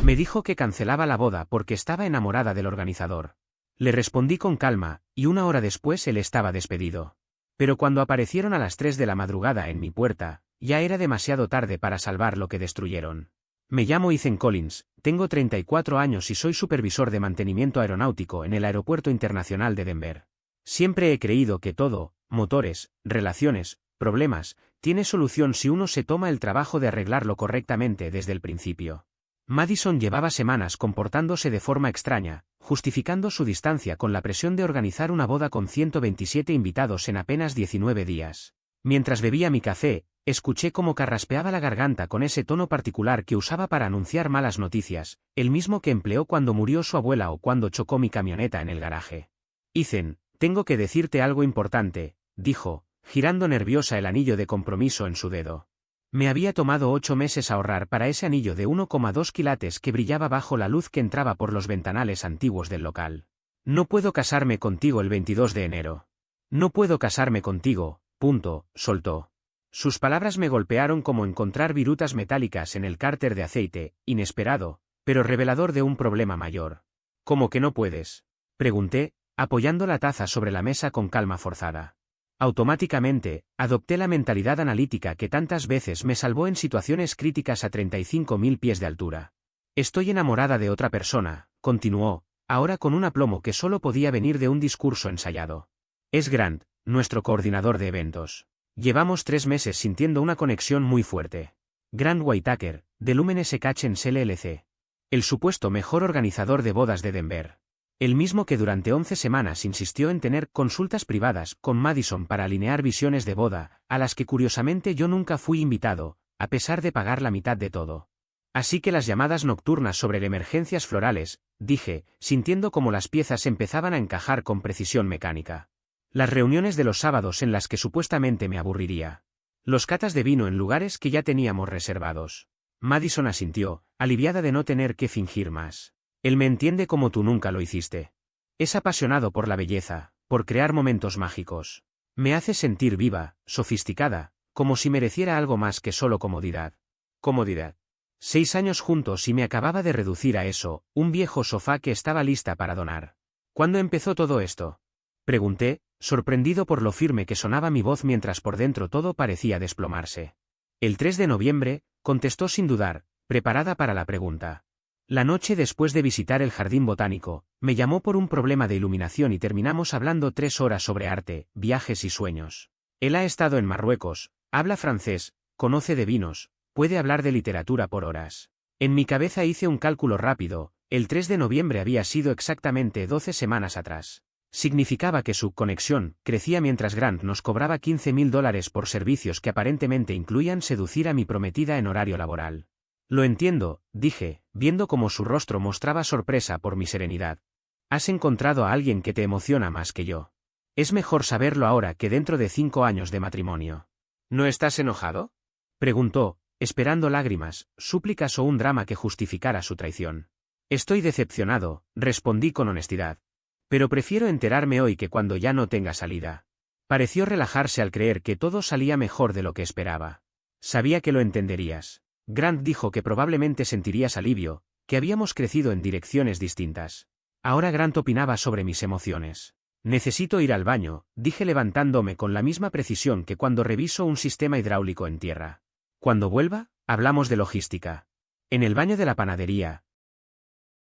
Me dijo que cancelaba la boda porque estaba enamorada del organizador. Le respondí con calma, y 1 hora después él estaba despedido. Pero cuando aparecieron a las 3 de la madrugada en mi puerta, ya era demasiado tarde para salvar lo que destruyeron. Me llamo Ethan Collins, tengo 34 años y soy supervisor de mantenimiento aeronáutico en el Aeropuerto Internacional de Denver. Siempre he creído que todo, motores, relaciones, problemas, tiene solución si uno se toma el trabajo de arreglarlo correctamente desde el principio. Madison llevaba semanas comportándose de forma extraña, justificando su distancia con la presión de organizar una boda con 127 invitados en apenas 19 días. Mientras bebía mi café, escuché cómo carraspeaba la garganta con ese tono particular que usaba para anunciar malas noticias, el mismo que empleó cuando murió su abuela o cuando chocó mi camioneta en el garaje. Ethan, tengo que decirte algo importante, dijo, girando nerviosa el anillo de compromiso en su dedo. Me había tomado 8 meses ahorrar para ese anillo de 1,2 quilates que brillaba bajo la luz que entraba por los ventanales antiguos del local. No puedo casarme contigo el 22 de enero. No puedo casarme contigo, punto, soltó. Sus palabras me golpearon como encontrar virutas metálicas en el cárter de aceite, inesperado, pero revelador de un problema mayor. ¿Cómo que no puedes?, pregunté, apoyando la taza sobre la mesa con calma forzada. Automáticamente, adopté la mentalidad analítica que tantas veces me salvó en situaciones críticas a 35.000 pies de altura. Estoy enamorada de otra persona, continuó, ahora con un aplomo que solo podía venir de un discurso ensayado. Es Grant, nuestro coordinador de eventos. Llevamos 3 meses sintiendo una conexión muy fuerte. Grant Whitaker, de Lumen Catchens LLC. El supuesto mejor organizador de bodas de Denver. El mismo que durante 11 semanas insistió en tener consultas privadas con Madison para alinear visiones de boda, a las que curiosamente yo nunca fui invitado, a pesar de pagar la mitad de todo. Así que las llamadas nocturnas sobre emergencias florales, dije, sintiendo como las piezas empezaban a encajar con precisión mecánica. Las reuniones de los sábados en las que supuestamente me aburriría. Los catas de vino en lugares que ya teníamos reservados. Madison asintió, aliviada de no tener que fingir más. Él me entiende como tú nunca lo hiciste. Es apasionado por la belleza, por crear momentos mágicos. Me hace sentir viva, sofisticada, como si mereciera algo más que solo comodidad. Comodidad. 6 años juntos y me acababa de reducir a eso, un viejo sofá que estaba lista para donar. ¿Cuándo empezó todo esto?, pregunté, sorprendido por lo firme que sonaba mi voz mientras por dentro todo parecía desplomarse. El 3 de noviembre, contestó sin dudar, preparada para la pregunta. La noche después de visitar el jardín botánico, me llamó por un problema de iluminación y terminamos hablando 3 horas sobre arte, viajes y sueños. Él ha estado en Marruecos, habla francés, conoce de vinos, puede hablar de literatura por horas. En mi cabeza hice un cálculo rápido, el 3 de noviembre había sido exactamente 12 semanas atrás. Significaba que su conexión crecía mientras Grant nos cobraba $15.000 por servicios que aparentemente incluían seducir a mi prometida en horario laboral. Lo entiendo, dije, viendo cómo su rostro mostraba sorpresa por mi serenidad. Has encontrado a alguien que te emociona más que yo. Es mejor saberlo ahora que dentro de 5 años de matrimonio. ¿No estás enojado?, preguntó, esperando lágrimas, súplicas o un drama que justificara su traición. Estoy decepcionado, respondí con honestidad. Pero prefiero enterarme hoy que cuando ya no tenga salida. Pareció relajarse al creer que todo salía mejor de lo que esperaba. Sabía que lo entenderías. Grant dijo que probablemente sentirías alivio, que habíamos crecido en direcciones distintas. Ahora Grant opinaba sobre mis emociones. Necesito ir al baño, dije levantándome con la misma precisión que cuando reviso un sistema hidráulico en tierra. Cuando vuelva, hablamos de logística. En el baño de la panadería.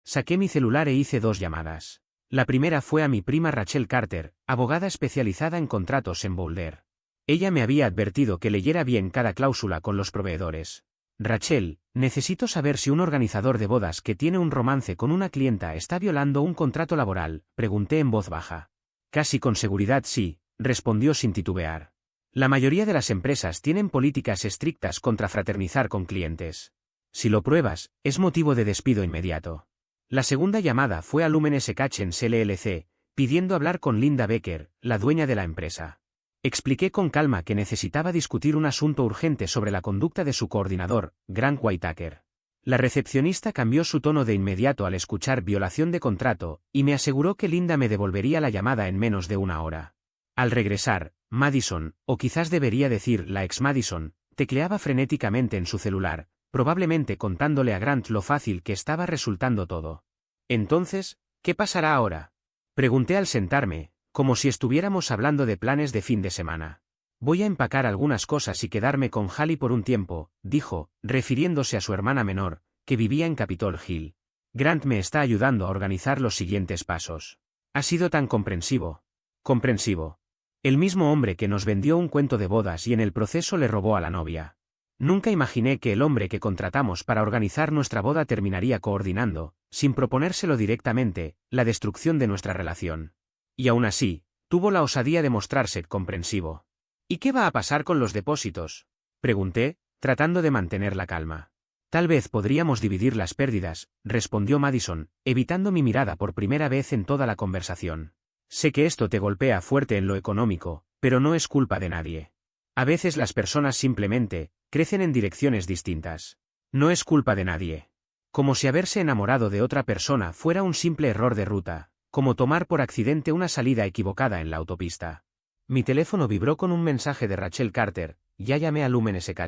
Saqué mi celular e hice 2 llamadas. La primera fue a mi prima Rachel Carter, abogada especializada en contratos en Boulder. Ella me había advertido que leyera bien cada cláusula con los proveedores. Rachel, necesito saber si un organizador de bodas que tiene un romance con una clienta está violando un contrato laboral, pregunté en voz baja. Casi con seguridad sí, respondió sin titubear. La mayoría de las empresas tienen políticas estrictas contra fraternizar con clientes. Si lo pruebas, es motivo de despido inmediato. La segunda llamada fue a Lumen Catchens LLC, pidiendo hablar con Linda Becker, la dueña de la empresa. Expliqué con calma que necesitaba discutir un asunto urgente sobre la conducta de su coordinador, Grant Whitaker. La recepcionista cambió su tono de inmediato al escuchar violación de contrato, y me aseguró que Linda me devolvería la llamada en menos de 1 hora. Al regresar, Madison, o quizás debería decir la ex Madison, tecleaba frenéticamente en su celular, probablemente contándole a Grant lo fácil que estaba resultando todo. Entonces, ¿qué pasará ahora? Pregunté al sentarme, como si estuviéramos hablando de planes de fin de semana. Voy a empacar algunas cosas y quedarme con Hallie por un tiempo, dijo, refiriéndose a su hermana menor, que vivía en Capitol Hill. Grant me está ayudando a organizar los siguientes pasos. Ha sido tan comprensivo. Comprensivo. El mismo hombre que nos vendió un cuento de bodas y en el proceso le robó a la novia. Nunca imaginé que el hombre que contratamos para organizar nuestra boda terminaría coordinando, sin proponérselo directamente, la destrucción de nuestra relación. Y aún así, tuvo la osadía de mostrarse comprensivo. ¿Y qué va a pasar con los depósitos? Pregunté, tratando de mantener la calma. Tal vez podríamos dividir las pérdidas, respondió Madison, evitando mi mirada por primera vez en toda la conversación. Sé que esto te golpea fuerte en lo económico, pero no es culpa de nadie. A veces las personas simplemente crecen en direcciones distintas. No es culpa de nadie. Como si haberse enamorado de otra persona fuera un simple error de ruta, como tomar por accidente una salida equivocada en la autopista. Mi teléfono vibró con un mensaje de Rachel Carter, ya llamé a Lumen SK.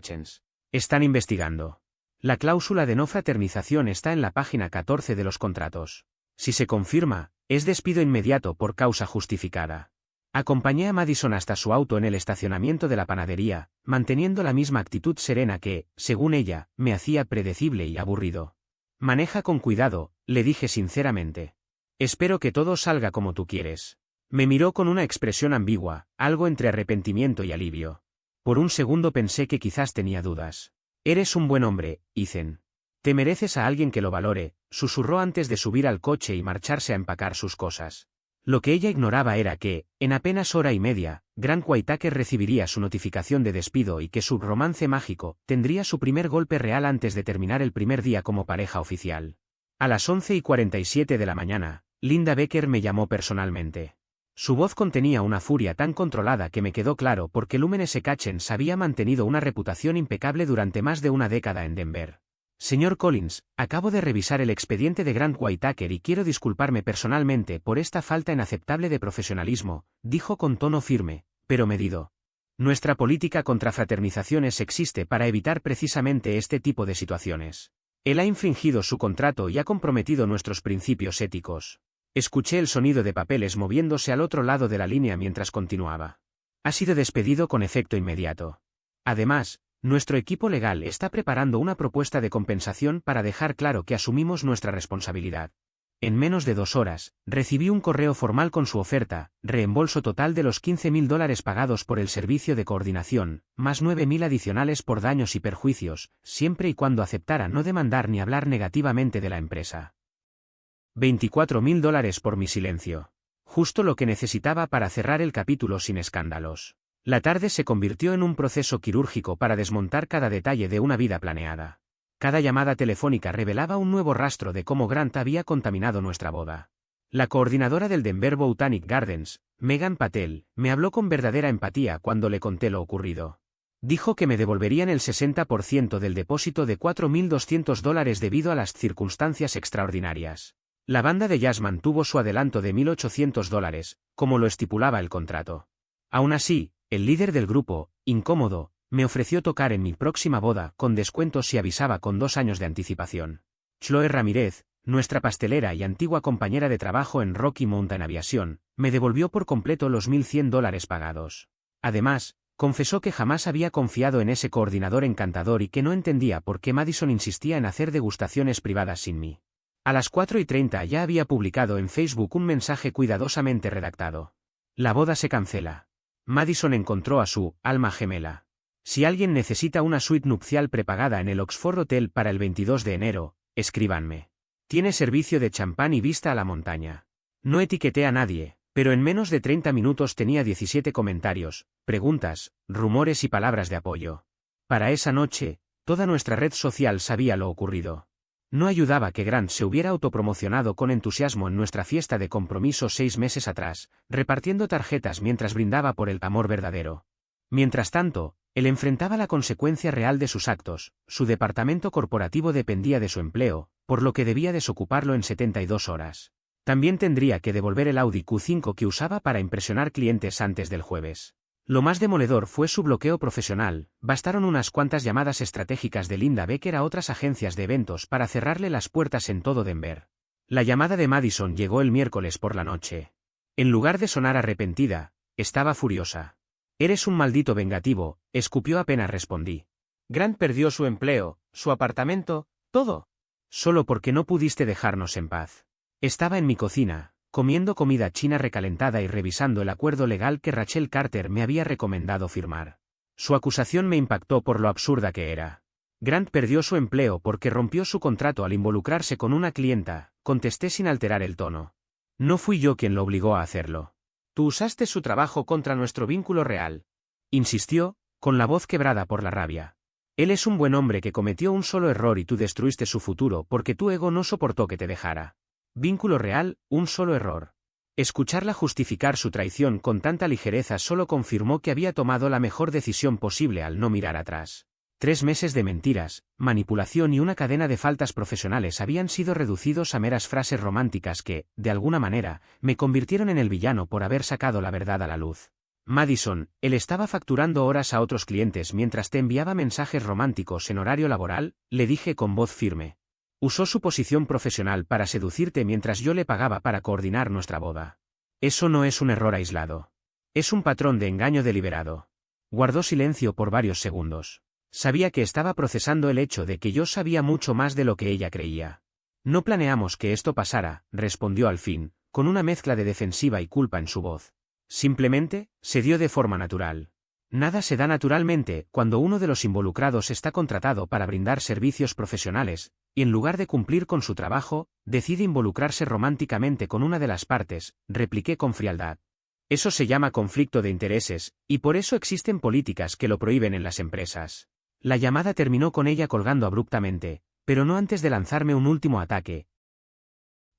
Están investigando. La cláusula de no fraternización está en la página 14 de los contratos. Si se confirma, es despido inmediato por causa justificada. Acompañé a Madison hasta su auto en el estacionamiento de la panadería, manteniendo la misma actitud serena que, según ella, me hacía predecible y aburrido. Maneja con cuidado, le dije sinceramente. Espero que todo salga como tú quieres. Me miró con una expresión ambigua, algo entre arrepentimiento y alivio. Por un segundo pensé que quizás tenía dudas. Eres un buen hombre, Ethan. Te mereces a alguien que lo valore, susurró antes de subir al coche y marcharse a empacar sus cosas. Lo que ella ignoraba era que, en apenas hora y media, Grant Whitaker recibiría su notificación de despido y que su romance mágico tendría su primer golpe real antes de terminar el primer día como pareja oficial. A las 11:47 de la mañana, Linda Becker me llamó personalmente. Su voz contenía una furia tan controlada que me quedó claro porque Lumen SK había mantenido una reputación impecable durante más de una década en Denver. Señor Collins, acabo de revisar el expediente de Grant Whitaker y quiero disculparme personalmente por esta falta inaceptable de profesionalismo, dijo con tono firme, pero medido. Nuestra política contra fraternizaciones existe para evitar precisamente este tipo de situaciones. Él ha infringido su contrato y ha comprometido nuestros principios éticos. Escuché el sonido de papeles moviéndose al otro lado de la línea mientras continuaba. Ha sido despedido con efecto inmediato. Además, nuestro equipo legal está preparando una propuesta de compensación para dejar claro que asumimos nuestra responsabilidad. En menos de 2 horas, recibí un correo formal con su oferta, reembolso total de los $15,000 pagados por el servicio de coordinación, más $9,000 adicionales por daños y perjuicios, siempre y cuando aceptara no demandar ni hablar negativamente de la empresa. $24,000 por mi silencio. Justo lo que necesitaba para cerrar el capítulo sin escándalos. La tarde se convirtió en un proceso quirúrgico para desmontar cada detalle de una vida planeada. Cada llamada telefónica revelaba un nuevo rastro de cómo Grant había contaminado nuestra boda. La coordinadora del Denver Botanic Gardens, Megan Patel, me habló con verdadera empatía cuando le conté lo ocurrido. Dijo que me devolverían el 60% del depósito de $4,200 debido a las circunstancias extraordinarias. La banda de jazz mantuvo su adelanto de $1,800, como lo estipulaba el contrato. Aún así, el líder del grupo, incómodo, me ofreció tocar en mi próxima boda con descuentos si avisaba con 2 años de anticipación. Chloe Ramírez, nuestra pastelera y antigua compañera de trabajo en Rocky Mountain Aviación, me devolvió por completo los $1,100 pagados. Además, confesó que jamás había confiado en ese coordinador encantador y que no entendía por qué Madison insistía en hacer degustaciones privadas sin mí. A las 4:30 ya había publicado en Facebook un mensaje cuidadosamente redactado. La boda se cancela. Madison encontró a su alma gemela. Si alguien necesita una suite nupcial prepagada en el Oxford Hotel para el 22 de enero, escríbanme. Tiene servicio de champán y vista a la montaña. No etiqueté a nadie, pero en menos de 30 minutos tenía 17 comentarios, preguntas, rumores y palabras de apoyo. Para esa noche, toda nuestra red social sabía lo ocurrido. No ayudaba que Grant se hubiera autopromocionado con entusiasmo en nuestra fiesta de compromiso 6 meses atrás, repartiendo tarjetas mientras brindaba por el amor verdadero. Mientras tanto, él enfrentaba la consecuencia real de sus actos, su departamento corporativo dependía de su empleo, por lo que debía desocuparlo en 72 horas. También tendría que devolver el Audi Q5 que usaba para impresionar clientes antes del jueves. Lo más demoledor fue su bloqueo profesional, bastaron unas cuantas llamadas estratégicas de Linda Becker a otras agencias de eventos para cerrarle las puertas en todo Denver. La llamada de Madison llegó el miércoles por la noche. En lugar de sonar arrepentida, estaba furiosa. «Eres un maldito vengativo», escupió apenas respondí. «Grant perdió su empleo, su apartamento, todo. Solo porque no pudiste dejarnos en paz». Estaba en mi cocina, comiendo comida china recalentada y revisando el acuerdo legal que Rachel Carter me había recomendado firmar. Su acusación me impactó por lo absurda que era. «Grant perdió su empleo porque rompió su contrato al involucrarse con una clienta», contesté sin alterar el tono. «No fui yo quien lo obligó a hacerlo. Tú usaste su trabajo contra nuestro vínculo real», insistió, con la voz quebrada por la rabia. «Él es un buen hombre que cometió un solo error y tú destruiste su futuro porque tu ego no soportó que te dejara. Vínculo real, un solo error». Escucharla justificar su traición con tanta ligereza solo confirmó que había tomado la mejor decisión posible al no mirar atrás. 3 meses de mentiras, manipulación y una cadena de faltas profesionales habían sido reducidos a meras frases románticas que, de alguna manera, me convirtieron en el villano por haber sacado la verdad a la luz. «Madison, él estaba facturando horas a otros clientes mientras te enviaba mensajes románticos en horario laboral», le dije con voz firme. «Usó su posición profesional para seducirte mientras yo le pagaba para coordinar nuestra boda. Eso no es un error aislado. Es un patrón de engaño deliberado». Guardó silencio por varios segundos. Sabía que estaba procesando el hecho de que yo sabía mucho más de lo que ella creía. «No planeamos que esto pasara», respondió al fin, con una mezcla de defensiva y culpa en su voz. «Simplemente, se dio de forma natural. Nada se da naturalmente cuando uno de los involucrados está contratado para brindar servicios profesionales, y en lugar de cumplir con su trabajo, decide involucrarse románticamente con una de las partes», repliqué con frialdad. «Eso se llama conflicto de intereses, y por eso existen políticas que lo prohíben en las empresas». La llamada terminó con ella colgando abruptamente, pero no antes de lanzarme un último ataque,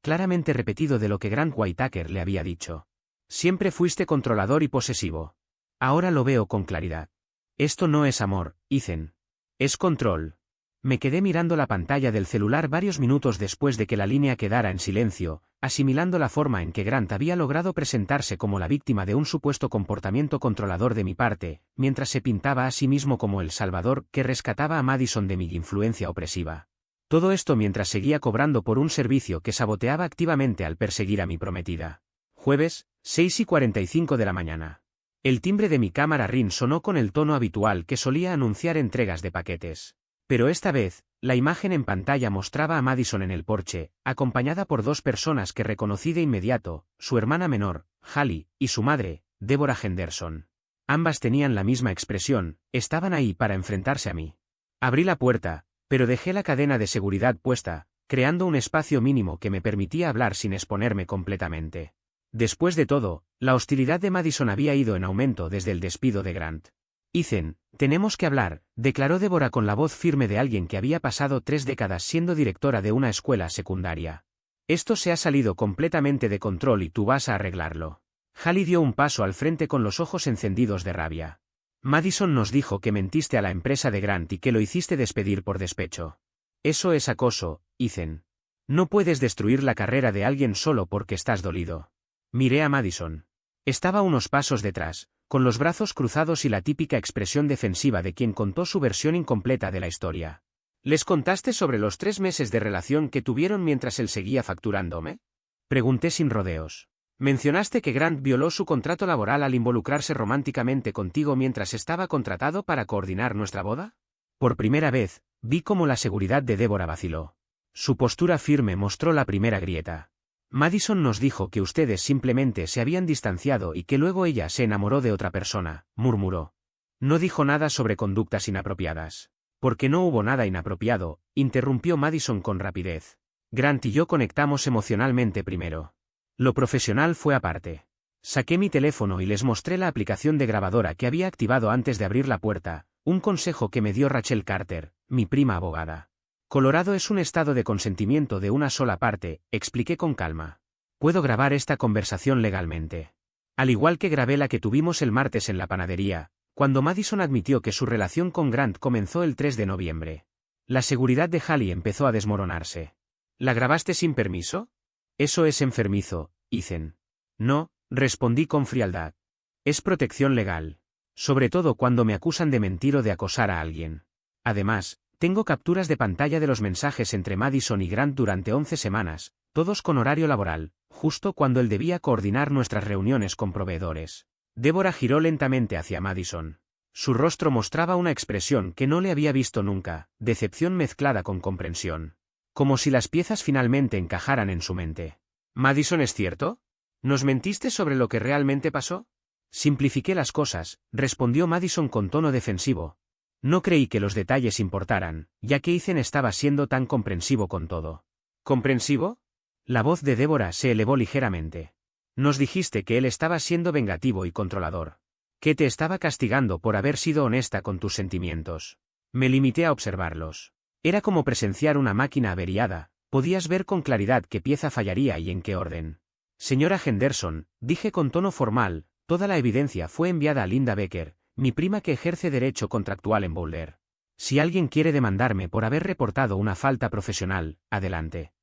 claramente repetido de lo que Grant Whitaker le había dicho. «Siempre fuiste controlador y posesivo. Ahora lo veo con claridad. Esto no es amor, Ethan. Es control». Me quedé mirando la pantalla del celular varios minutos después de que la línea quedara en silencio, asimilando la forma en que Grant había logrado presentarse como la víctima de un supuesto comportamiento controlador de mi parte, mientras se pintaba a sí mismo como el salvador que rescataba a Madison de mi influencia opresiva. Todo esto mientras seguía cobrando por un servicio que saboteaba activamente al perseguir a mi prometida. Jueves, 6:45 de la mañana. El timbre de mi cámara Ring sonó con el tono habitual que solía anunciar entregas de paquetes. Pero esta vez, la imagen en pantalla mostraba a Madison en el porche, acompañada por 2 personas que reconocí de inmediato, su hermana menor, Hallie, y su madre, Deborah Henderson. Ambas tenían la misma expresión, estaban ahí para enfrentarse a mí. Abrí la puerta, pero dejé la cadena de seguridad puesta, creando un espacio mínimo que me permitía hablar sin exponerme completamente. Después de todo, la hostilidad de Madison había ido en aumento desde el despido de Grant. «Ethan, tenemos que hablar», declaró Deborah con la voz firme de alguien que había pasado 3 décadas siendo directora de una escuela secundaria. «Esto se ha salido completamente de control y tú vas a arreglarlo». Hallie dio un paso al frente con los ojos encendidos de rabia. «Madison nos dijo que mentiste a la empresa de Grant y que lo hiciste despedir por despecho. Eso es acoso, Ethan. No puedes destruir la carrera de alguien solo porque estás dolido». Miré a Madison. Estaba unos pasos detrás, con los brazos cruzados y la típica expresión defensiva de quien contó su versión incompleta de la historia. «¿Les contaste sobre los 3 meses de relación que tuvieron mientras él seguía facturándome?», pregunté sin rodeos. «¿Mencionaste que Grant violó su contrato laboral al involucrarse románticamente contigo mientras estaba contratado para coordinar nuestra boda?» Por primera vez, vi cómo la seguridad de Deborah vaciló. Su postura firme mostró la primera grieta. «Madison nos dijo que ustedes simplemente se habían distanciado y que luego ella se enamoró de otra persona», murmuró. «No dijo nada sobre conductas inapropiadas». «Porque no hubo nada inapropiado», interrumpió Madison con rapidez. «Grant y yo conectamos emocionalmente primero. Lo profesional fue aparte. Saqué mi teléfono y les mostré la aplicación de grabadora que había activado antes de abrir la puerta, un consejo que me dio Rachel Carter, mi prima abogada. Colorado es un estado de consentimiento de una sola parte, expliqué con calma. Puedo grabar esta conversación legalmente. Al igual que grabé la que tuvimos el martes en la panadería, cuando Madison admitió que su relación con Grant comenzó el 3 de noviembre. La seguridad de Hallie empezó a desmoronarse. «¿La grabaste sin permiso?» «Eso es enfermizo, Ethan». «No», respondí con frialdad. «Es protección legal». Sobre todo cuando me acusan de mentir o de acosar a alguien. Además, tengo capturas de pantalla de los mensajes entre Madison y Grant durante 11 semanas, todos con horario laboral, justo cuando él debía coordinar nuestras reuniones con proveedores. Débora giró lentamente hacia Madison. Su rostro mostraba una expresión que no le había visto nunca, decepción mezclada con comprensión. Como si las piezas finalmente encajaran en su mente. «¿Madison, es cierto? ¿Nos mentiste sobre lo que realmente pasó?» «Simplifiqué las cosas», respondió Madison con tono defensivo. No creí que los detalles importaran, ya que Ethan estaba siendo tan comprensivo con todo. ¿Comprensivo? La voz de Débora se elevó ligeramente. Nos dijiste que él estaba siendo vengativo y controlador. Que te estaba castigando por haber sido honesta con tus sentimientos. Me limité a observarlos. Era como presenciar una máquina averiada, podías ver con claridad qué pieza fallaría y en qué orden. Señora Henderson, dije con tono formal, toda la evidencia fue enviada a Linda Becker, mi prima que ejerce derecho contractual en Boulder. Si alguien quiere demandarme por haber reportado una falta profesional, adelante.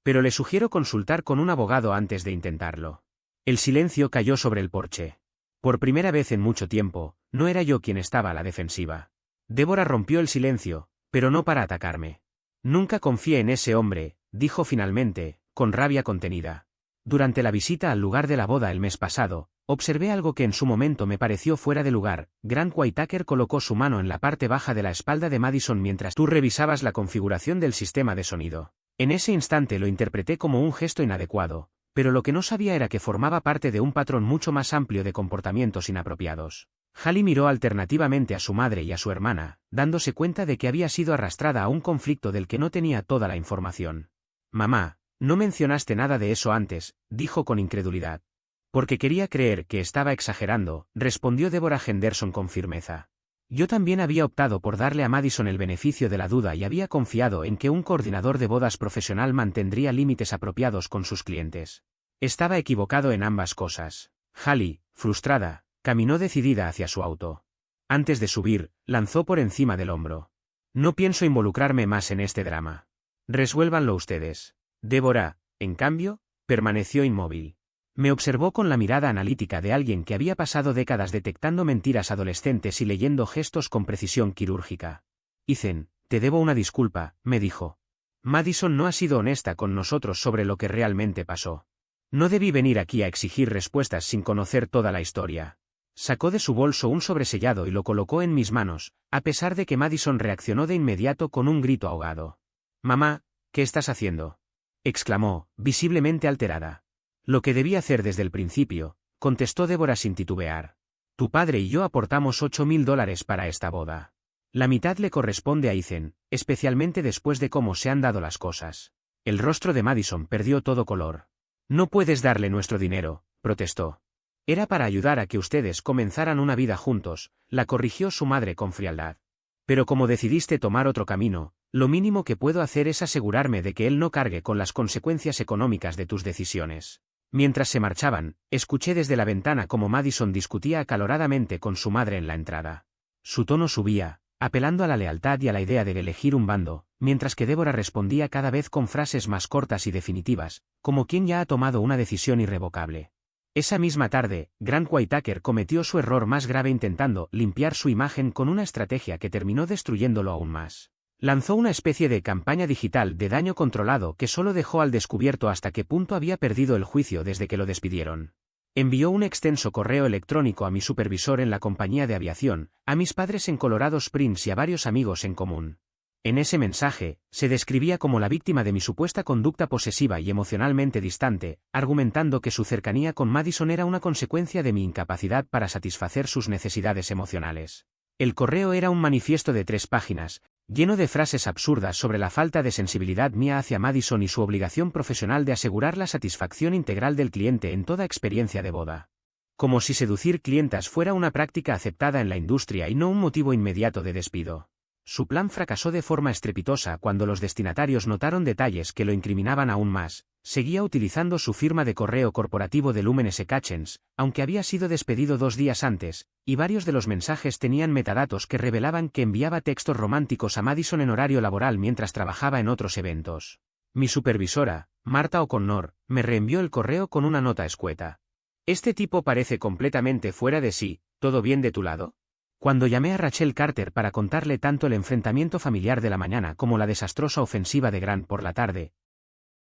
Pero le sugiero consultar con un abogado antes de intentarlo. El silencio cayó sobre el porche. Por primera vez en mucho tiempo, no era yo quien estaba a la defensiva. Débora rompió el silencio, pero no para atacarme. Nunca confié en ese hombre, dijo finalmente, con rabia contenida. Durante la visita al lugar de la boda el mes pasado, observé algo que en su momento me pareció fuera de lugar. Grant Whitaker colocó su mano en la parte baja de la espalda de Madison mientras tú revisabas la configuración del sistema de sonido. En ese instante lo interpreté como un gesto inadecuado, pero lo que no sabía era que formaba parte de un patrón mucho más amplio de comportamientos inapropiados. Hallie miró alternativamente a su madre y a su hermana, dándose cuenta de que había sido arrastrada a un conflicto del que no tenía toda la información. «Mamá, no mencionaste nada de eso antes», dijo con incredulidad. «Porque quería creer que estaba exagerando», respondió Débora Henderson con firmeza. Yo también había optado por darle a Madison el beneficio de la duda y había confiado en que un coordinador de bodas profesional mantendría límites apropiados con sus clientes. Estaba equivocado en ambas cosas. Hallie, frustrada, caminó decidida hacia su auto. Antes de subir, lanzó por encima del hombro. «No pienso involucrarme más en este drama. Resuélvanlo ustedes». Débora, en cambio, permaneció inmóvil. Me observó con la mirada analítica de alguien que había pasado décadas detectando mentiras adolescentes y leyendo gestos con precisión quirúrgica. «Ethan, te debo una disculpa», me dijo. «Madison no ha sido honesta con nosotros sobre lo que realmente pasó. No debí venir aquí a exigir respuestas sin conocer toda la historia». Sacó de su bolso un sobresellado y lo colocó en mis manos, a pesar de que Madison reaccionó de inmediato con un grito ahogado. «Mamá, ¿qué estás haciendo?», exclamó, visiblemente alterada. «Lo que debí hacer desde el principio», contestó Débora sin titubear. «Tu padre y yo aportamos $8,000 para esta boda. La mitad le corresponde a Ethan, especialmente después de cómo se han dado las cosas». El rostro de Madison perdió todo color. «No puedes darle nuestro dinero», protestó. «Era para ayudar a que ustedes comenzaran una vida juntos», la corrigió su madre con frialdad. «Pero como decidiste tomar otro camino, lo mínimo que puedo hacer es asegurarme de que él no cargue con las consecuencias económicas de tus decisiones». Mientras se marchaban, escuché desde la ventana cómo Madison discutía acaloradamente con su madre en la entrada. Su tono subía, apelando a la lealtad y a la idea de elegir un bando, mientras que Débora respondía cada vez con frases más cortas y definitivas, como quien ya ha tomado una decisión irrevocable. Esa misma tarde, Grant Whitaker cometió su error más grave intentando limpiar su imagen con una estrategia que terminó destruyéndolo aún más. Lanzó una especie de campaña digital de daño controlado que solo dejó al descubierto hasta qué punto había perdido el juicio desde que lo despidieron. Envió un extenso correo electrónico a mi supervisor en la compañía de aviación, a mis padres en Colorado Springs y a varios amigos en común. En ese mensaje, se describía como la víctima de mi supuesta conducta posesiva y emocionalmente distante, argumentando que su cercanía con Madison era una consecuencia de mi incapacidad para satisfacer sus necesidades emocionales. El correo era un manifiesto de 3 páginas, lleno de frases absurdas sobre la falta de sensibilidad mía hacia Madison y su obligación profesional de asegurar la satisfacción integral del cliente en toda experiencia de boda. Como si seducir clientas fuera una práctica aceptada en la industria y no un motivo inmediato de despido. Su plan fracasó de forma estrepitosa cuando los destinatarios notaron detalles que lo incriminaban aún más. Seguía utilizando su firma de correo corporativo de Lumen Catchens, aunque había sido despedido 2 días antes, y varios de los mensajes tenían metadatos que revelaban que enviaba textos románticos a Madison en horario laboral mientras trabajaba en otros eventos. Mi supervisora, Marta O'Connor, me reenvió el correo con una nota escueta. «Este tipo parece completamente fuera de sí», ¿Todo bien de tu lado? Cuando llamé a Rachel Carter para contarle tanto el enfrentamiento familiar de la mañana como la desastrosa ofensiva de Grant por la tarde,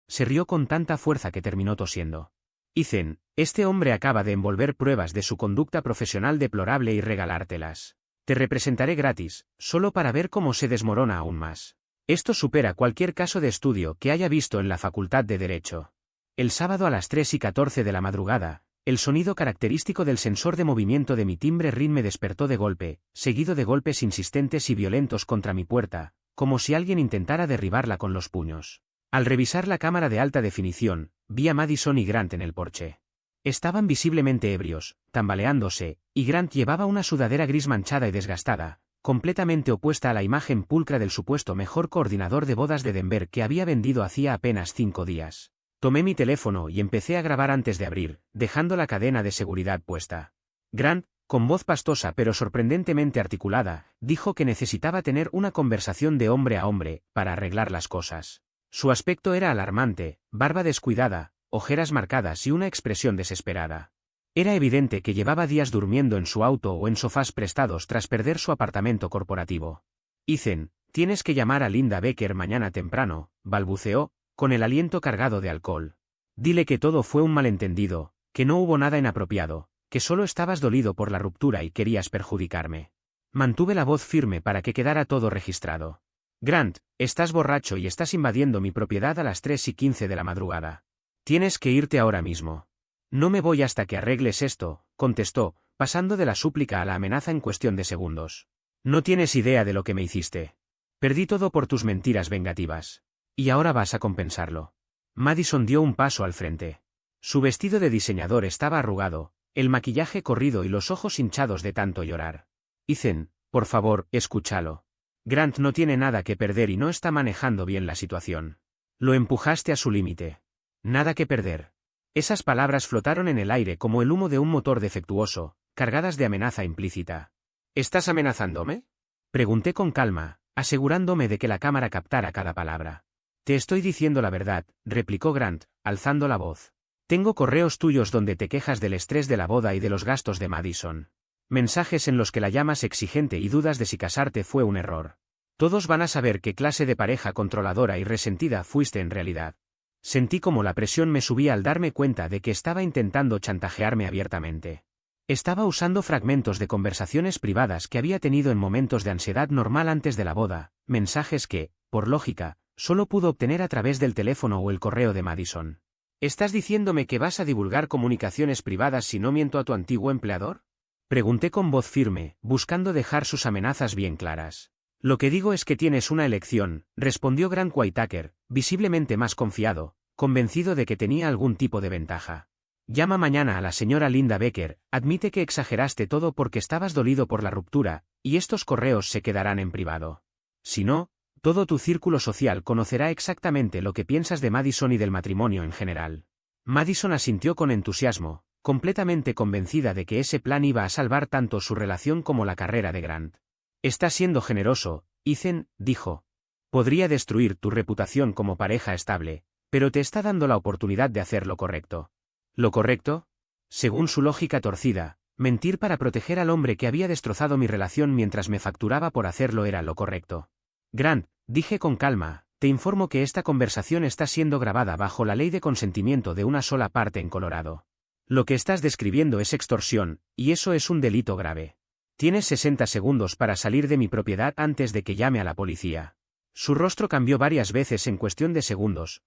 se rió con tanta fuerza que terminó tosiendo. Ethan, este hombre acaba de envolver pruebas de su conducta profesional deplorable y regalártelas. Te representaré gratis, solo para ver cómo se desmorona aún más. Esto supera cualquier caso de estudio que haya visto en la Facultad de Derecho. El sábado a las 3:14 de la madrugada, el sonido característico del sensor de movimiento de mi timbre RIN me despertó de golpe, seguido de golpes insistentes y violentos contra mi puerta, como si alguien intentara derribarla con los puños. Al revisar la cámara de alta definición, vi a Madison y Grant en el porche. Estaban visiblemente ebrios, tambaleándose, y Grant llevaba una sudadera gris manchada y desgastada, completamente opuesta a la imagen pulcra del supuesto mejor coordinador de bodas de Denver que había vendido hacía apenas 5 días. Tomé mi teléfono y empecé a grabar antes de abrir, dejando la cadena de seguridad puesta. Grant, con voz pastosa pero sorprendentemente articulada, dijo que necesitaba tener una conversación de hombre a hombre, para arreglar las cosas. Su aspecto era alarmante, barba descuidada, ojeras marcadas y una expresión desesperada. Era evidente que llevaba días durmiendo en su auto o en sofás prestados tras perder su apartamento corporativo. Ethan, tienes que llamar a Linda Becker mañana temprano, balbuceó, con el aliento cargado de alcohol. Dile que todo fue un malentendido, que no hubo nada inapropiado, que solo estabas dolido por la ruptura y querías perjudicarme. Mantuve la voz firme para que quedara todo registrado. Grant, estás borracho y estás invadiendo mi propiedad a las 3:15 de la madrugada. Tienes que irte ahora mismo. No me voy hasta que arregles esto, contestó, pasando de la súplica a la amenaza en cuestión de segundos. No tienes idea de lo que me hiciste. Perdí todo por tus mentiras vengativas. Y ahora vas a compensarlo. Madison dio un paso al frente. Su vestido de diseñador estaba arrugado, el maquillaje corrido y los ojos hinchados de tanto llorar. Ethan, por favor, escúchalo. Grant no tiene nada que perder y no está manejando bien la situación. Lo empujaste a su límite. Nada que perder. Esas palabras flotaron en el aire como el humo de un motor defectuoso, cargadas de amenaza implícita. ¿Estás amenazándome? Pregunté con calma, asegurándome de que la cámara captara cada palabra. Te estoy diciendo la verdad, replicó Grant, alzando la voz. Tengo correos tuyos donde te quejas del estrés de la boda y de los gastos de Madison. Mensajes en los que la llamas exigente y dudas de si casarte fue un error. Todos van a saber qué clase de pareja controladora y resentida fuiste en realidad. Sentí como la presión me subía al darme cuenta de que estaba intentando chantajearme abiertamente. Estaba usando fragmentos de conversaciones privadas que había tenido en momentos de ansiedad normal antes de la boda, mensajes que, por lógica, solo pudo obtener a través del teléfono o el correo de Madison. ¿Estás diciéndome que vas a divulgar comunicaciones privadas si no miento a tu antiguo empleador? Pregunté con voz firme, buscando dejar sus amenazas bien claras. Lo que digo es que tienes una elección, respondió Grant Whitaker, visiblemente más confiado, convencido de que tenía algún tipo de ventaja. Llama mañana a la señora Linda Becker, admite que exageraste todo porque estabas dolido por la ruptura, y estos correos se quedarán en privado. Si no, todo tu círculo social conocerá exactamente lo que piensas de Madison y del matrimonio en general. Madison asintió con entusiasmo, completamente convencida de que ese plan iba a salvar tanto su relación como la carrera de Grant. Estás siendo generoso, Ethan, dijo. Podría destruir tu reputación como pareja estable, pero te está dando la oportunidad de hacer lo correcto. ¿Lo correcto? Según su lógica torcida, mentir para proteger al hombre que había destrozado mi relación mientras me facturaba por hacerlo era lo correcto. Grant, dije con calma, te informo que esta conversación está siendo grabada bajo la ley de consentimiento de una sola parte en Colorado. Lo que estás describiendo es extorsión, y eso es un delito grave. Tienes 60 segundos para salir de mi propiedad antes de que llame a la policía. Su rostro cambió varias veces en cuestión de segundos.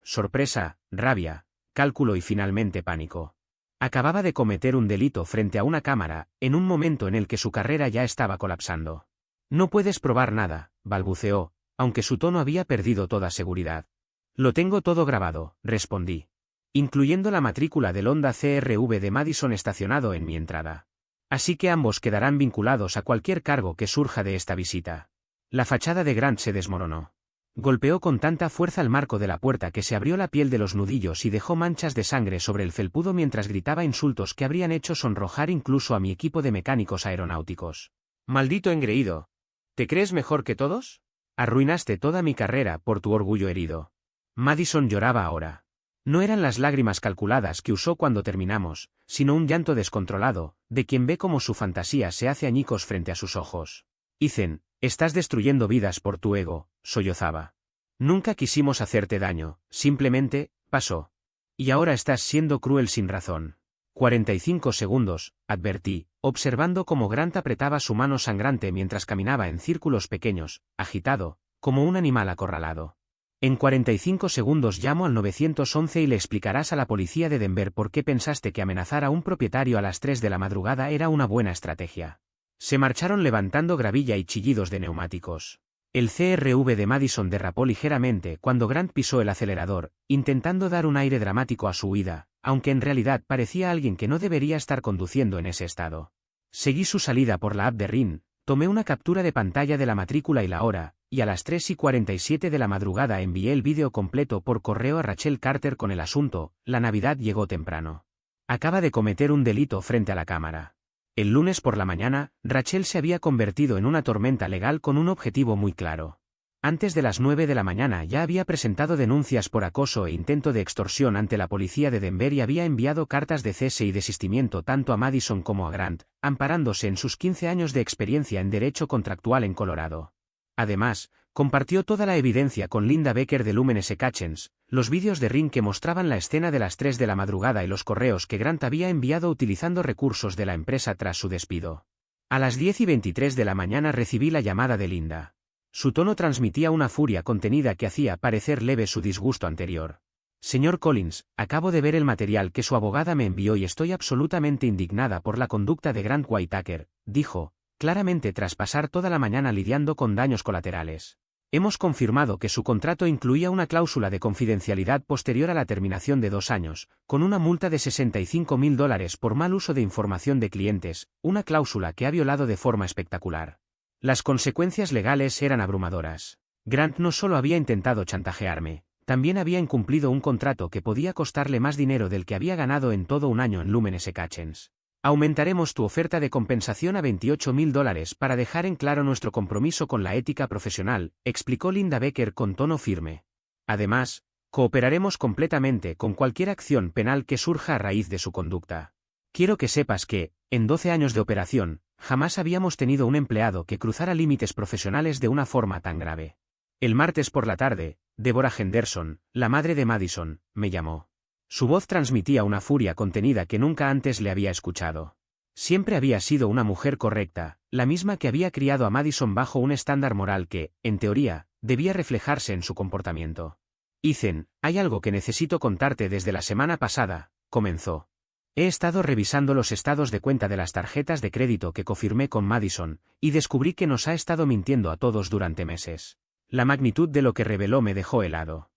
Sorpresa, rabia, cálculo y finalmente pánico. Acababa de cometer un delito frente a una cámara, en un momento en el que su carrera ya estaba colapsando. No puedes probar nada, balbuceó, aunque su tono había perdido toda seguridad. Lo tengo todo grabado, respondí. Incluyendo la matrícula del Honda CR-V de Madison estacionado en mi entrada. Así que ambos quedarán vinculados a cualquier cargo que surja de esta visita. La fachada de Grant se desmoronó. Golpeó con tanta fuerza el marco de la puerta que se abrió la piel de los nudillos y dejó manchas de sangre sobre el felpudo mientras gritaba insultos que habrían hecho sonrojar incluso a mi equipo de mecánicos aeronáuticos. Maldito engreído. ¿Te crees mejor que todos? Arruinaste toda mi carrera por tu orgullo herido. Madison lloraba ahora. No eran las lágrimas calculadas que usó cuando terminamos, sino un llanto descontrolado, de quien ve cómo su fantasía se hace añicos frente a sus ojos. Ethan, estás destruyendo vidas por tu ego, sollozaba. Nunca quisimos hacerte daño, simplemente, pasó. Y ahora estás siendo cruel sin razón. 45 segundos, advertí, observando cómo Grant apretaba su mano sangrante mientras caminaba en círculos pequeños, agitado, como un animal acorralado. En 45 segundos llamo al 911 y le explicarás a la policía de Denver por qué pensaste que amenazar a un propietario a las 3 de la madrugada era una buena estrategia. Se marcharon levantando gravilla y chillidos de neumáticos. El CRV de Madison derrapó ligeramente cuando Grant pisó el acelerador, intentando dar un aire dramático a su huida, aunque en realidad parecía alguien que no debería estar conduciendo en ese estado. Seguí su salida por la app de RIN, tomé una captura de pantalla de la matrícula y la hora, y a las 3:47 de la madrugada envié el vídeo completo por correo a Rachel Carter con el asunto: la Navidad llegó temprano. Acaba de cometer un delito frente a la cámara. El lunes por la mañana, Rachel se había convertido en una tormenta legal con un objetivo muy claro. Antes de las 9 de la mañana ya había presentado denuncias por acoso e intento de extorsión ante la policía de Denver y había enviado cartas de cese y desistimiento tanto a Madison como a Grant, amparándose en sus 15 años de experiencia en derecho contractual en Colorado. Además, compartió toda la evidencia con Linda Becker de Lumen Secachens, los vídeos de RIN que mostraban la escena de las 3 de la madrugada y los correos que Grant había enviado utilizando recursos de la empresa tras su despido. A las 10:23 de la mañana recibí la llamada de Linda. Su tono transmitía una furia contenida que hacía parecer leve su disgusto anterior. Señor Collins, acabo de ver el material que su abogada me envió y estoy absolutamente indignada por la conducta de Grant Whitaker, dijo, claramente tras pasar toda la mañana lidiando con daños colaterales. Hemos confirmado que su contrato incluía una cláusula de confidencialidad posterior a la terminación de 2 años, con una multa de $65,000 por mal uso de información de clientes, una cláusula que ha violado de forma espectacular. Las consecuencias legales eran abrumadoras. Grant no solo había intentado chantajearme, también había incumplido un contrato que podía costarle más dinero del que había ganado en todo un año en Lumen Secachens. Aumentaremos tu oferta de compensación a $28,000 para dejar en claro nuestro compromiso con la ética profesional, explicó Linda Becker con tono firme. Además, cooperaremos completamente con cualquier acción penal que surja a raíz de su conducta. Quiero que sepas que, en 12 años de operación, jamás habíamos tenido un empleado que cruzara límites profesionales de una forma tan grave. El martes por la tarde, Deborah Henderson, la madre de Madison, me llamó. Su voz transmitía una furia contenida que nunca antes le había escuchado. Siempre había sido una mujer correcta, la misma que había criado a Madison bajo un estándar moral que, en teoría, debía reflejarse en su comportamiento. Ethan, hay algo que necesito contarte desde la semana pasada, comenzó. He estado revisando los estados de cuenta de las tarjetas de crédito que confirmé con Madison, y descubrí que nos ha estado mintiendo a todos durante meses. La magnitud de lo que reveló me dejó helado.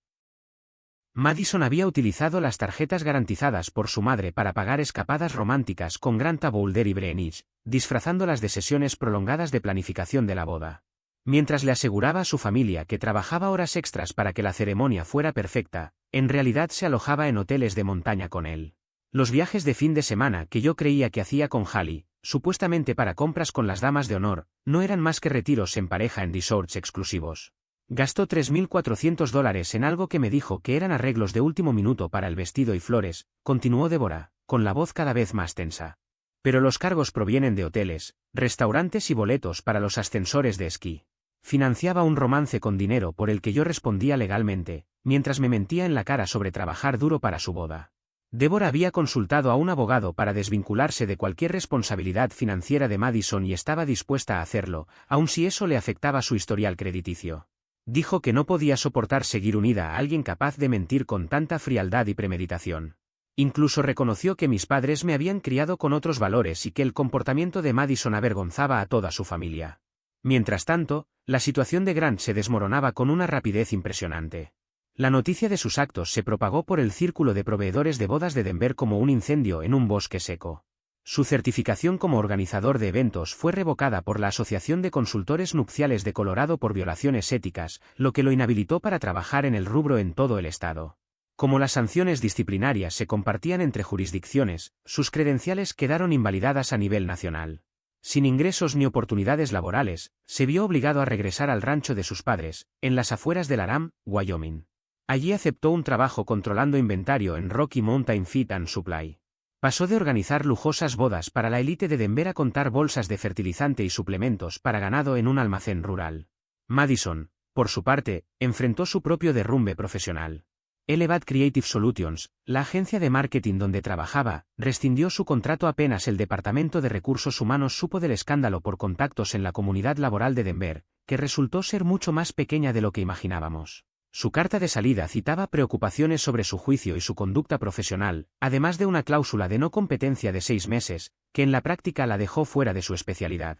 Madison había utilizado las tarjetas garantizadas por su madre para pagar escapadas románticas con Grant a Boulder y Greenwich, disfrazándolas de sesiones prolongadas de planificación de la boda. Mientras le aseguraba a su familia que trabajaba horas extras para que la ceremonia fuera perfecta, en realidad se alojaba en hoteles de montaña con él. Los viajes de fin de semana que yo creía que hacía con Hallie, supuestamente para compras con las damas de honor, no eran más que retiros en pareja en resorts exclusivos. Gastó $3,400 en algo que me dijo que eran arreglos de último minuto para el vestido y flores, continuó Deborah, con la voz cada vez más tensa. Pero los cargos provienen de hoteles, restaurantes y boletos para los ascensores de esquí. Financiaba un romance con dinero por el que yo respondía legalmente, mientras me mentía en la cara sobre trabajar duro para su boda. Deborah había consultado a un abogado para desvincularse de cualquier responsabilidad financiera de Madison y estaba dispuesta a hacerlo, aun si eso le afectaba su historial crediticio. Dijo que no podía soportar seguir unida a alguien capaz de mentir con tanta frialdad y premeditación. Incluso reconoció que mis padres me habían criado con otros valores y que el comportamiento de Madison avergonzaba a toda su familia. Mientras tanto, la situación de Grant se desmoronaba con una rapidez impresionante. La noticia de sus actos se propagó por el círculo de proveedores de bodas de Denver como un incendio en un bosque seco. Su certificación como organizador de eventos fue revocada por la Asociación de Consultores Nupciales de Colorado por violaciones éticas, lo que lo inhabilitó para trabajar en el rubro en todo el estado. Como las sanciones disciplinarias se compartían entre jurisdicciones, sus credenciales quedaron invalidadas a nivel nacional. Sin ingresos ni oportunidades laborales, se vio obligado a regresar al rancho de sus padres, en las afueras de Laramie, Wyoming. Allí aceptó un trabajo controlando inventario en Rocky Mountain Feed and Supply. Pasó de organizar lujosas bodas para la élite de Denver a contar bolsas de fertilizante y suplementos para ganado en un almacén rural. Madison, por su parte, enfrentó su propio derrumbe profesional. Elevate Creative Solutions, la agencia de marketing donde trabajaba, rescindió su contrato apenas el Departamento de Recursos Humanos supo del escándalo por contactos en la comunidad laboral de Denver, que resultó ser mucho más pequeña de lo que imaginábamos. Su carta de salida citaba preocupaciones sobre su juicio y su conducta profesional, además de una cláusula de no competencia de 6 meses, que en la práctica la dejó fuera de su especialidad.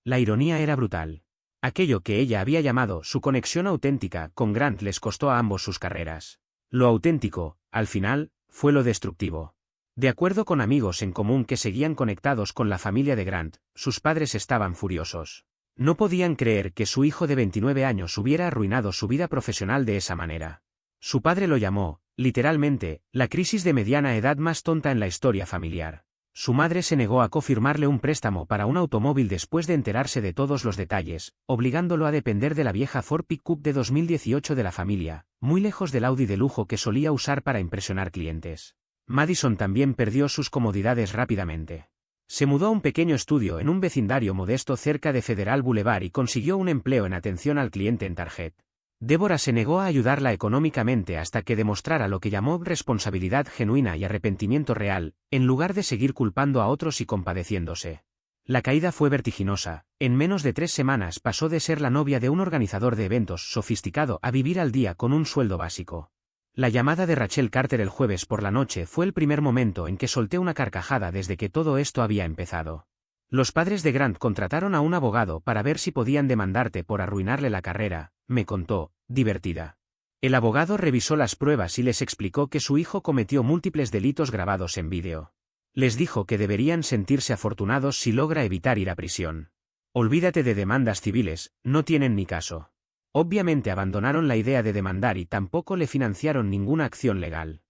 La ironía era brutal. Aquello que ella había llamado su conexión auténtica con Grant les costó a ambos sus carreras. Lo auténtico, al final, fue lo destructivo. De acuerdo con amigos en común que seguían conectados con la familia de Grant, sus padres estaban furiosos. No podían creer que su hijo de 29 años hubiera arruinado su vida profesional de esa manera. Su padre lo llamó, literalmente, la crisis de mediana edad más tonta en la historia familiar. Su madre se negó a confirmarle un préstamo para un automóvil después de enterarse de todos los detalles, obligándolo a depender de la vieja Ford Pickup de 2018 de la familia, muy lejos del Audi de lujo que solía usar para impresionar clientes. Madison también perdió sus comodidades rápidamente. Se mudó a un pequeño estudio en un vecindario modesto cerca de Federal Boulevard y consiguió un empleo en atención al cliente en Target. Débora se negó a ayudarla económicamente hasta que demostrara lo que llamó responsabilidad genuina y arrepentimiento real, en lugar de seguir culpando a otros y compadeciéndose. La caída fue vertiginosa. En menos de 3 semanas pasó de ser la novia de un organizador de eventos sofisticado a vivir al día con un sueldo básico. La llamada de Rachel Carter el jueves por la noche fue el primer momento en que solté una carcajada desde que todo esto había empezado. Los padres de Grant contrataron a un abogado para ver si podían demandarte por arruinarle la carrera, me contó, divertida. El abogado revisó las pruebas y les explicó que su hijo cometió múltiples delitos grabados en vídeo. Les dijo que deberían sentirse afortunados si logra evitar ir a prisión. Olvídate de demandas civiles, no tienen ni caso. Obviamente abandonaron la idea de demandar y tampoco le financiaron ninguna acción legal.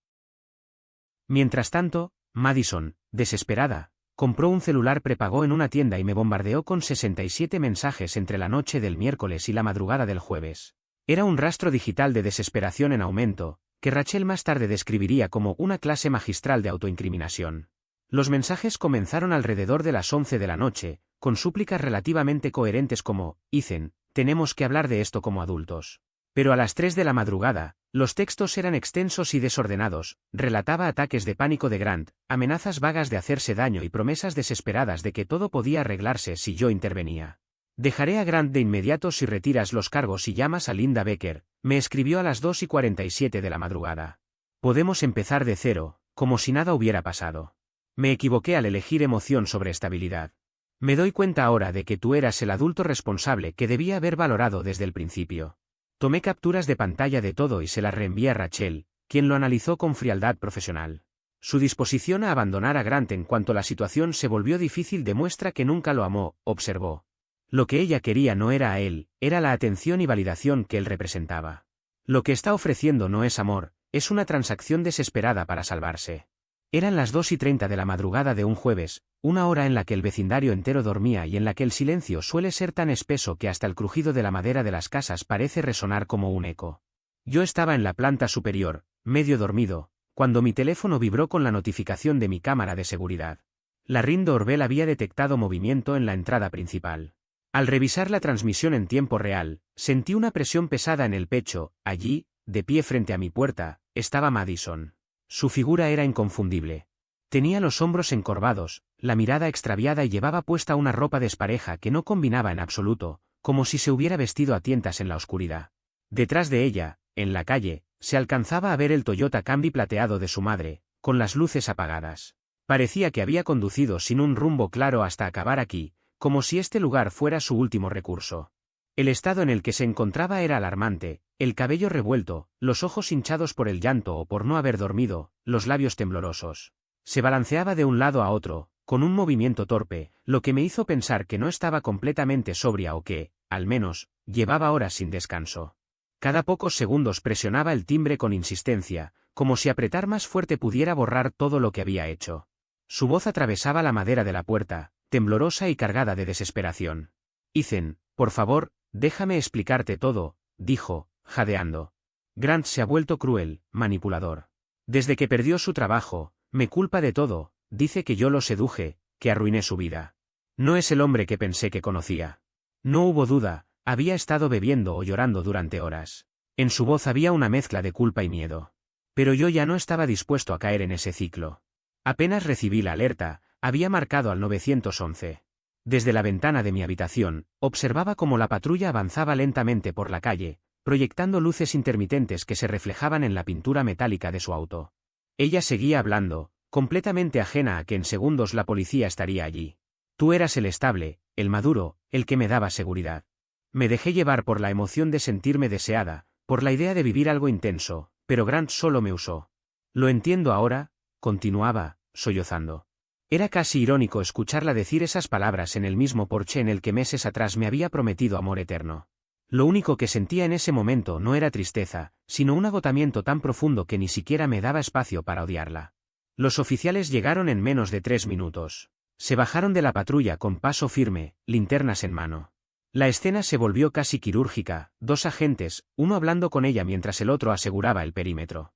Mientras tanto, Madison, desesperada, compró un celular prepago en una tienda y me bombardeó con 67 mensajes entre la noche del miércoles y la madrugada del jueves. Era un rastro digital de desesperación en aumento, que Rachel más tarde describiría como una clase magistral de autoincriminación. Los mensajes comenzaron alrededor de las 11 de la noche, con súplicas relativamente coherentes como, Ethan, tenemos que hablar de esto como adultos. Pero a las 3 de la madrugada, los textos eran extensos y desordenados, relataba ataques de pánico de Grant, amenazas vagas de hacerse daño y promesas desesperadas de que todo podía arreglarse si yo intervenía. Dejaré a Grant de inmediato si retiras los cargos y llamas a Linda Becker, me escribió a las 2:47 de la madrugada. Podemos empezar de cero, como si nada hubiera pasado. Me equivoqué al elegir emoción sobre estabilidad. Me doy cuenta ahora de que tú eras el adulto responsable que debía haber valorado desde el principio. Tomé capturas de pantalla de todo y se las reenvié a Rachel, quien lo analizó con frialdad profesional. Su disposición a abandonar a Grant en cuanto la situación se volvió difícil demuestra que nunca lo amó, observó. Lo que ella quería no era a él, era la atención y validación que él representaba. Lo que está ofreciendo no es amor, es una transacción desesperada para salvarse. Eran las 2:30 de la madrugada de un jueves, una hora en la que el vecindario entero dormía y en la que el silencio suele ser tan espeso que hasta el crujido de la madera de las casas parece resonar como un eco. Yo estaba en la planta superior, medio dormido, cuando mi teléfono vibró con la notificación de mi cámara de seguridad. La Ring Doorbell había detectado movimiento en la entrada principal. Al revisar la transmisión en tiempo real, sentí una presión pesada en el pecho. Allí, de pie frente a mi puerta, estaba Madison. Su figura era inconfundible. Tenía los hombros encorvados, la mirada extraviada y llevaba puesta una ropa despareja que no combinaba en absoluto, como si se hubiera vestido a tientas en la oscuridad. Detrás de ella, en la calle, se alcanzaba a ver el Toyota Camry plateado de su madre, con las luces apagadas. Parecía que había conducido sin un rumbo claro hasta acabar aquí, como si este lugar fuera su último recurso. El estado en el que se encontraba era alarmante, el cabello revuelto, los ojos hinchados por el llanto o por no haber dormido, los labios temblorosos. Se balanceaba de un lado a otro, con un movimiento torpe, lo que me hizo pensar que no estaba completamente sobria o que, al menos, llevaba horas sin descanso. Cada pocos segundos presionaba el timbre con insistencia, como si apretar más fuerte pudiera borrar todo lo que había hecho. Su voz atravesaba la madera de la puerta, temblorosa y cargada de desesperación. Ethan, por favor, déjame explicarte todo, dijo, jadeando. Grant se ha vuelto cruel, manipulador. Desde que perdió su trabajo, me culpa de todo, dice que yo lo seduje, que arruiné su vida. No es el hombre que pensé que conocía. No hubo duda, había estado bebiendo o llorando durante horas. En su voz había una mezcla de culpa y miedo. Pero yo ya no estaba dispuesto a caer en ese ciclo. Apenas recibí la alerta, había marcado al 911. Desde la ventana de mi habitación, observaba cómo la patrulla avanzaba lentamente por la calle, proyectando luces intermitentes que se reflejaban en la pintura metálica de su auto. Ella seguía hablando, completamente ajena a que en segundos la policía estaría allí. Tú eras el estable, el maduro, el que me daba seguridad. Me dejé llevar por la emoción de sentirme deseada, por la idea de vivir algo intenso, pero Grant solo me usó. Lo entiendo ahora, continuaba, sollozando. Era casi irónico escucharla decir esas palabras en el mismo porche en el que meses atrás me había prometido amor eterno. Lo único que sentía en ese momento no era tristeza, sino un agotamiento tan profundo que ni siquiera me daba espacio para odiarla. Los oficiales llegaron en menos de 3 minutos. Se bajaron de la patrulla con paso firme, linternas en mano. La escena se volvió casi quirúrgica, 2 agentes, uno hablando con ella mientras el otro aseguraba el perímetro.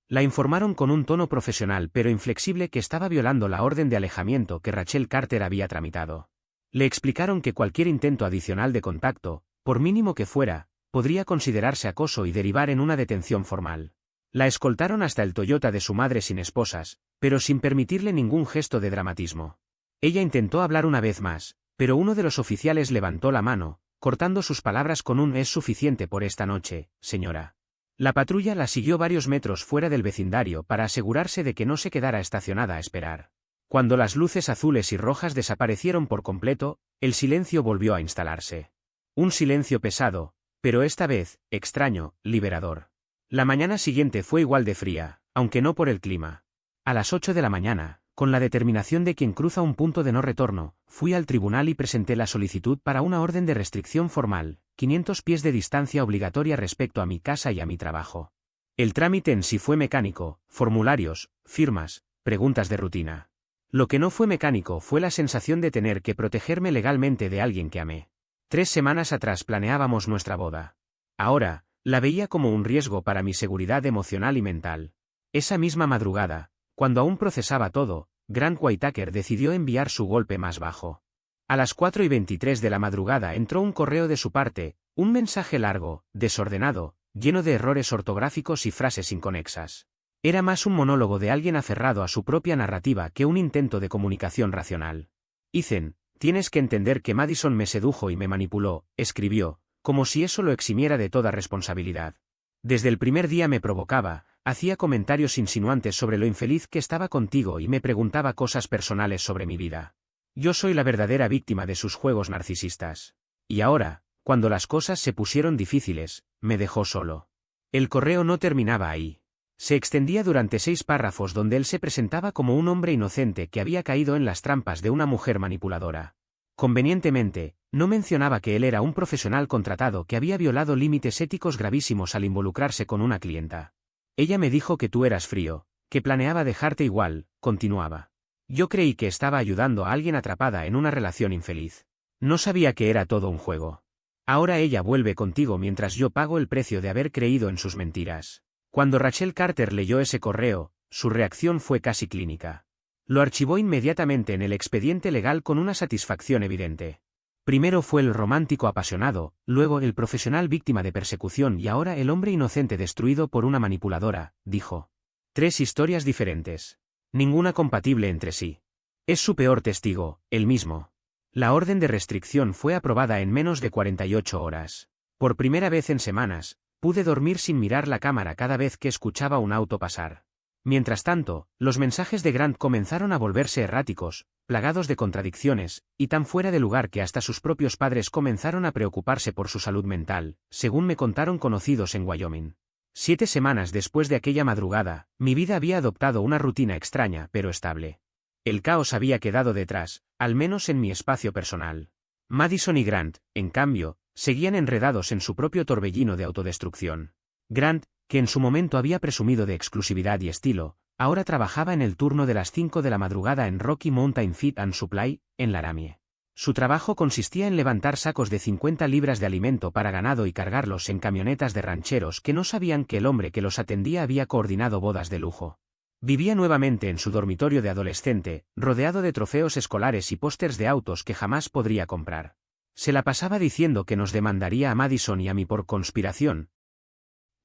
La informaron con un tono profesional pero inflexible que estaba violando la orden de alejamiento que Rachel Carter había tramitado. Le explicaron que cualquier intento adicional de contacto, por mínimo que fuera, podría considerarse acoso y derivar en una detención formal. La escoltaron hasta el Toyota de su madre sin esposas, pero sin permitirle ningún gesto de dramatismo. Ella intentó hablar una vez más, pero uno de los oficiales levantó la mano, cortando sus palabras con un «es suficiente por esta noche, señora». La patrulla la siguió varios metros fuera del vecindario para asegurarse de que no se quedara estacionada a esperar. Cuando las luces azules y rojas desaparecieron por completo, el silencio volvió a instalarse. Un silencio pesado, pero esta vez, extraño, liberador. La mañana siguiente fue igual de fría, aunque no por el clima. A las 8 de la mañana, con la determinación de quien cruza un punto de no retorno, fui al tribunal y presenté la solicitud para una orden de restricción formal, 500 pies de distancia obligatoria respecto a mi casa y a mi trabajo. El trámite en sí fue mecánico, formularios, firmas, preguntas de rutina. Lo que no fue mecánico fue la sensación de tener que protegerme legalmente de alguien que amé. 3 semanas atrás planeábamos nuestra boda. Ahora, la veía como un riesgo para mi seguridad emocional y mental. Esa misma madrugada, cuando aún procesaba todo, Grant Whitaker decidió enviar su golpe más bajo. A las 4:23 de la madrugada entró un correo de su parte, un mensaje largo, desordenado, lleno de errores ortográficos y frases inconexas. Era más un monólogo de alguien aferrado a su propia narrativa que un intento de comunicación racional. Ethan, tienes que entender que Madison me sedujo y me manipuló, escribió, como si eso lo eximiera de toda responsabilidad. Desde el primer día me provocaba, hacía comentarios insinuantes sobre lo infeliz que estaba contigo y me preguntaba cosas personales sobre mi vida. Yo soy la verdadera víctima de sus juegos narcisistas. Y ahora, cuando las cosas se pusieron difíciles, me dejó solo. El correo no terminaba ahí. Se extendía durante 6 párrafos donde él se presentaba como un hombre inocente que había caído en las trampas de una mujer manipuladora. Convenientemente, no mencionaba que él era un profesional contratado que había violado límites éticos gravísimos al involucrarse con una clienta. Ella me dijo que tú eras frío, que planeaba dejarte igual, continuaba. Yo creí que estaba ayudando a alguien atrapada en una relación infeliz. No sabía que era todo un juego. Ahora ella vuelve contigo mientras yo pago el precio de haber creído en sus mentiras. Cuando Rachel Carter leyó ese correo, su reacción fue casi clínica. Lo archivó inmediatamente en el expediente legal con una satisfacción evidente. Primero fue el romántico apasionado, luego el profesional víctima de persecución y ahora el hombre inocente destruido por una manipuladora, dijo. 3 historias diferentes. Ninguna compatible entre sí. Es su peor testigo, él mismo. La orden de restricción fue aprobada en menos de 48 horas. Por primera vez en semanas, pude dormir sin mirar la cámara cada vez que escuchaba un auto pasar. Mientras tanto, los mensajes de Grant comenzaron a volverse erráticos, plagados de contradicciones, y tan fuera de lugar que hasta sus propios padres comenzaron a preocuparse por su salud mental, según me contaron conocidos en Wyoming. 7 semanas después de aquella madrugada, mi vida había adoptado una rutina extraña pero estable. El caos había quedado detrás, al menos en mi espacio personal. Madison y Grant, en cambio, seguían enredados en su propio torbellino de autodestrucción. Grant, que en su momento había presumido de exclusividad y estilo, ahora trabajaba en el turno de las 5 de la madrugada en Rocky Mountain Feed and Supply, en Laramie. Su trabajo consistía en levantar sacos de 50 libras de alimento para ganado y cargarlos en camionetas de rancheros que no sabían que el hombre que los atendía había coordinado bodas de lujo. Vivía nuevamente en su dormitorio de adolescente, rodeado de trofeos escolares y pósters de autos que jamás podría comprar. Se la pasaba diciendo que nos demandaría a Madison y a mí por conspiración,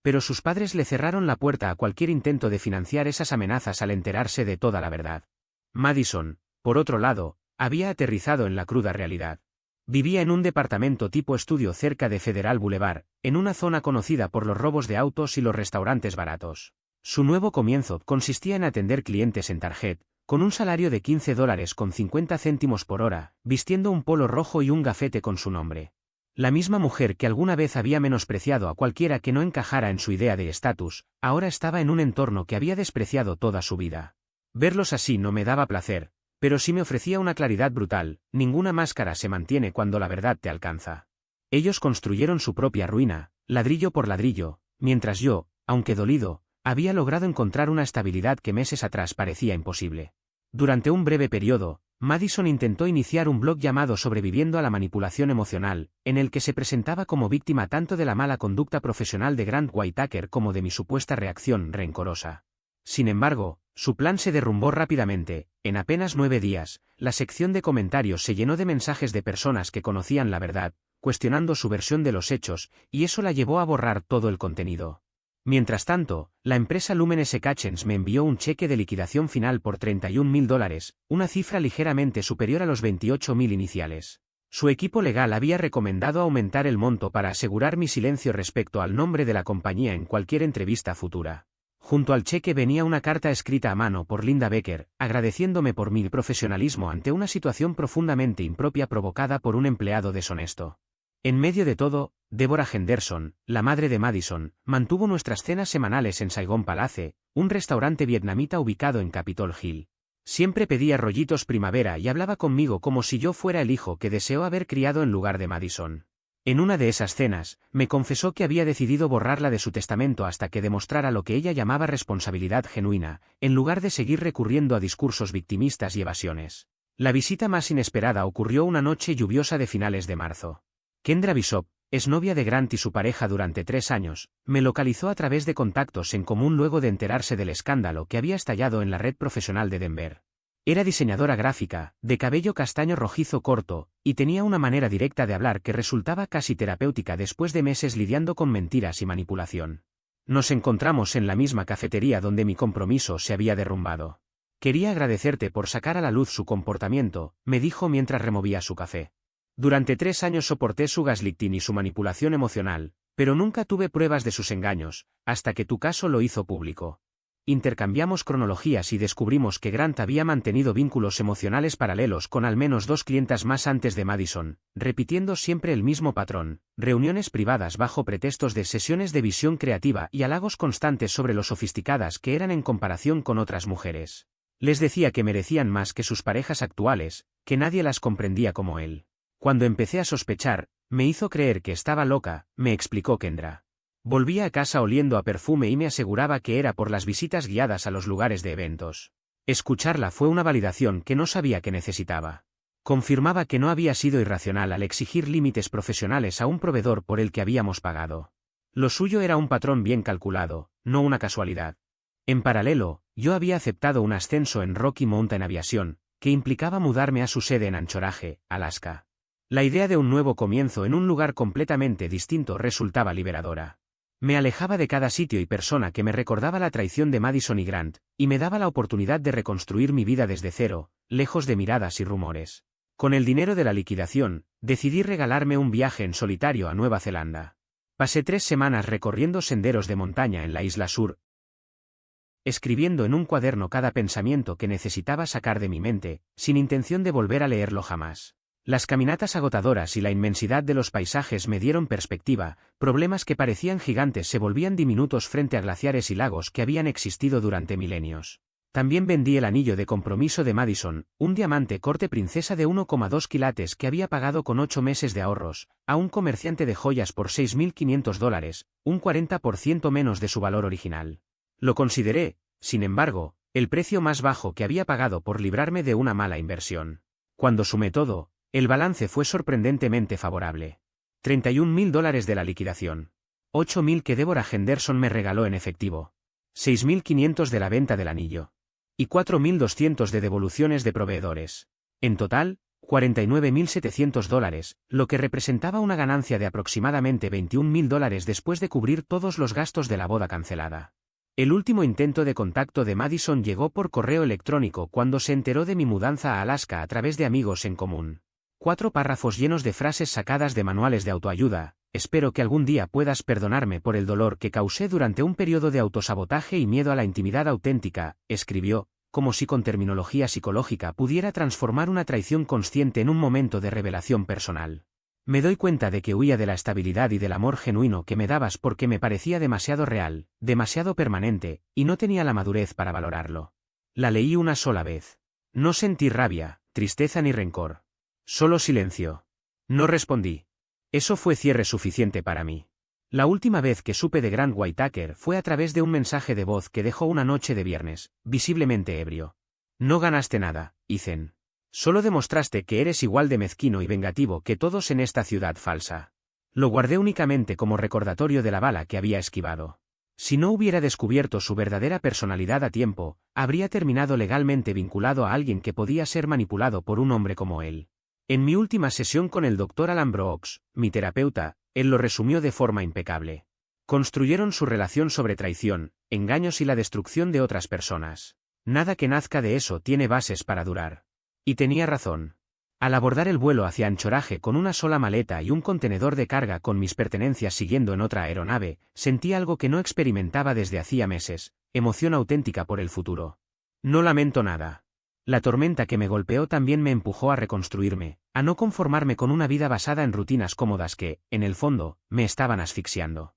pero sus padres le cerraron la puerta a cualquier intento de financiar esas amenazas al enterarse de toda la verdad. Madison, por otro lado, había aterrizado en la cruda realidad. Vivía en un departamento tipo estudio cerca de Federal Boulevard, en una zona conocida por los robos de autos y los restaurantes baratos. Su nuevo comienzo consistía en atender clientes en Target, con un salario de $15.50 por hora, vistiendo un polo rojo y un gafete con su nombre. La misma mujer que alguna vez había menospreciado a cualquiera que no encajara en su idea de estatus, ahora estaba en un entorno que había despreciado toda su vida. Verlos así no me daba placer, pero sí me ofrecía una claridad brutal: ninguna máscara se mantiene cuando la verdad te alcanza. Ellos construyeron su propia ruina, ladrillo por ladrillo, mientras yo, aunque dolido, había logrado encontrar una estabilidad que meses atrás parecía imposible. Durante un breve periodo, Madison intentó iniciar un blog llamado Sobreviviendo a la manipulación emocional, en el que se presentaba como víctima tanto de la mala conducta profesional de Grant Whitaker como de mi supuesta reacción rencorosa. Sin embargo, su plan se derrumbó rápidamente. En apenas 9 días, la sección de comentarios se llenó de mensajes de personas que conocían la verdad, cuestionando su versión de los hechos, y eso la llevó a borrar todo el contenido. Mientras tanto, la empresa Lumen Exchange me envió un cheque de liquidación final por $31.000, una cifra ligeramente superior a los 28.000 iniciales. Su equipo legal había recomendado aumentar el monto para asegurar mi silencio respecto al nombre de la compañía en cualquier entrevista futura. Junto al cheque venía una carta escrita a mano por Linda Becker, agradeciéndome por mi profesionalismo ante una situación profundamente impropia provocada por un empleado deshonesto. En medio de todo, Deborah Henderson, la madre de Madison, mantuvo nuestras cenas semanales en Saigon Palace, un restaurante vietnamita ubicado en Capitol Hill. Siempre pedía rollitos primavera y hablaba conmigo como si yo fuera el hijo que deseó haber criado en lugar de Madison. En una de esas cenas, me confesó que había decidido borrarla de su testamento hasta que demostrara lo que ella llamaba responsabilidad genuina, en lugar de seguir recurriendo a discursos victimistas y evasiones. La visita más inesperada ocurrió una noche lluviosa de finales de marzo. Kendra Bishop, exnovia de Grant y su pareja durante 3 años, me localizó a través de contactos en común luego de enterarse del escándalo que había estallado en la red profesional de Denver. Era diseñadora gráfica, de cabello castaño rojizo corto, y tenía una manera directa de hablar que resultaba casi terapéutica después de meses lidiando con mentiras y manipulación. Nos encontramos en la misma cafetería donde mi compromiso se había derrumbado. Quería agradecerte por sacar a la luz su comportamiento, me dijo mientras removía su café. Durante 3 años soporté su gaslighting y su manipulación emocional, pero nunca tuve pruebas de sus engaños, hasta que tu caso lo hizo público. Intercambiamos cronologías y descubrimos que Grant había mantenido vínculos emocionales paralelos con al menos 2 clientas más antes de Madison, repitiendo siempre el mismo patrón: reuniones privadas bajo pretextos de sesiones de visión creativa y halagos constantes sobre lo sofisticadas que eran en comparación con otras mujeres. Les decía que merecían más que sus parejas actuales, que nadie las comprendía como él. Cuando empecé a sospechar, me hizo creer que estaba loca, me explicó Kendra. Volvía a casa oliendo a perfume y me aseguraba que era por las visitas guiadas a los lugares de eventos. Escucharla fue una validación que no sabía que necesitaba. Confirmaba que no había sido irracional al exigir límites profesionales a un proveedor por el que habíamos pagado. Lo suyo era un patrón bien calculado, no una casualidad. En paralelo, yo había aceptado un ascenso en Rocky Mountain Aviation, que implicaba mudarme a su sede en Anchorage, Alaska. La idea de un nuevo comienzo en un lugar completamente distinto resultaba liberadora. Me alejaba de cada sitio y persona que me recordaba la traición de Madison y Grant, y me daba la oportunidad de reconstruir mi vida desde cero, lejos de miradas y rumores. Con el dinero de la liquidación, decidí regalarme un viaje en solitario a Nueva Zelanda. Pasé 3 semanas recorriendo senderos de montaña en la isla sur, escribiendo en un cuaderno cada pensamiento que necesitaba sacar de mi mente, sin intención de volver a leerlo jamás. Las caminatas agotadoras y la inmensidad de los paisajes me dieron perspectiva. Problemas que parecían gigantes se volvían diminutos frente a glaciares y lagos que habían existido durante milenios. También vendí el anillo de compromiso de Madison, un diamante corte princesa de 1,2 quilates que había pagado con 8 meses de ahorros, a un comerciante de joyas por $6.500, un 40% menos de su valor original. Lo consideré, sin embargo, el precio más bajo que había pagado por librarme de una mala inversión. Cuando sumé todo, El balance fue sorprendentemente favorable. $31.000 de la liquidación. 8.000 que Deborah Henderson me regaló en efectivo. 6.500 de la venta del anillo. Y 4.200 de devoluciones de proveedores. En total, $49.700, lo que representaba una ganancia de aproximadamente $21.000 después de cubrir todos los gastos de la boda cancelada. El último intento de contacto de Madison llegó por correo electrónico cuando se enteró de mi mudanza a Alaska a través de amigos en común. 4 párrafos llenos de frases sacadas de manuales de autoayuda. Espero que algún día puedas perdonarme por el dolor que causé durante un periodo de autosabotaje y miedo a la intimidad auténtica, escribió, como si con terminología psicológica pudiera transformar una traición consciente en un momento de revelación personal. Me doy cuenta de que huía de la estabilidad y del amor genuino que me dabas porque me parecía demasiado real, demasiado permanente, y no tenía la madurez para valorarlo. La leí una sola vez. No sentí rabia, tristeza ni rencor. Solo silencio. No respondí. Eso fue cierre suficiente para mí. La última vez que supe de Grant Whitaker fue a través de un mensaje de voz que dejó una noche de viernes, visiblemente ebrio. No ganaste nada, Ethan. Solo demostraste que eres igual de mezquino y vengativo que todos en esta ciudad falsa. Lo guardé únicamente como recordatorio de la bala que había esquivado. Si no hubiera descubierto su verdadera personalidad a tiempo, habría terminado legalmente vinculado a alguien que podía ser manipulado por un hombre como él. En mi última sesión con el Dr. Alan Brooks, mi terapeuta, él lo resumió de forma impecable. Construyeron su relación sobre traición, engaños y la destrucción de otras personas. Nada que nazca de eso tiene bases para durar. Y tenía razón. Al abordar el vuelo hacia Anchorage con una sola maleta y un contenedor de carga con mis pertenencias siguiendo en otra aeronave, sentí algo que no experimentaba desde hacía meses, emoción auténtica por el futuro. No lamento nada. La tormenta que me golpeó también me empujó a reconstruirme, a no conformarme con una vida basada en rutinas cómodas que, en el fondo, me estaban asfixiando.